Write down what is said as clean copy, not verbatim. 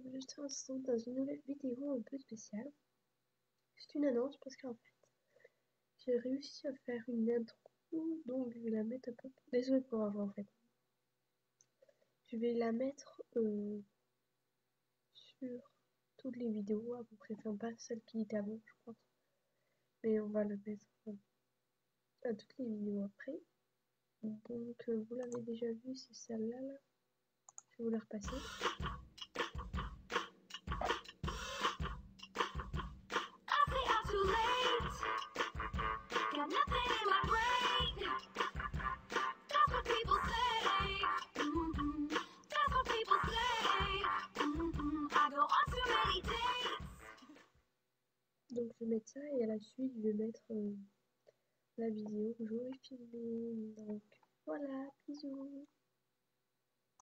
enregistrer ensemble dans une nouvelle vidéo un peu spéciale. C'est une annonce parce qu'en fait, j'ai réussi à faire une intro, donc je vais la mettre un peu. Désolée pour avoir en fait. Je vais la mettre sur toutes les vidéos à peu près, enfin pas celle qui était avant, je crois. Mais on va la mettre à toutes les vidéos après. Donc vous l'avez déjà vu, c'est celle-là là. Je vais vous la repasser. Donc je vais mettre ça et à la suite je vais mettre la vidéo que j'aurais filmée. Donc voilà, bisous.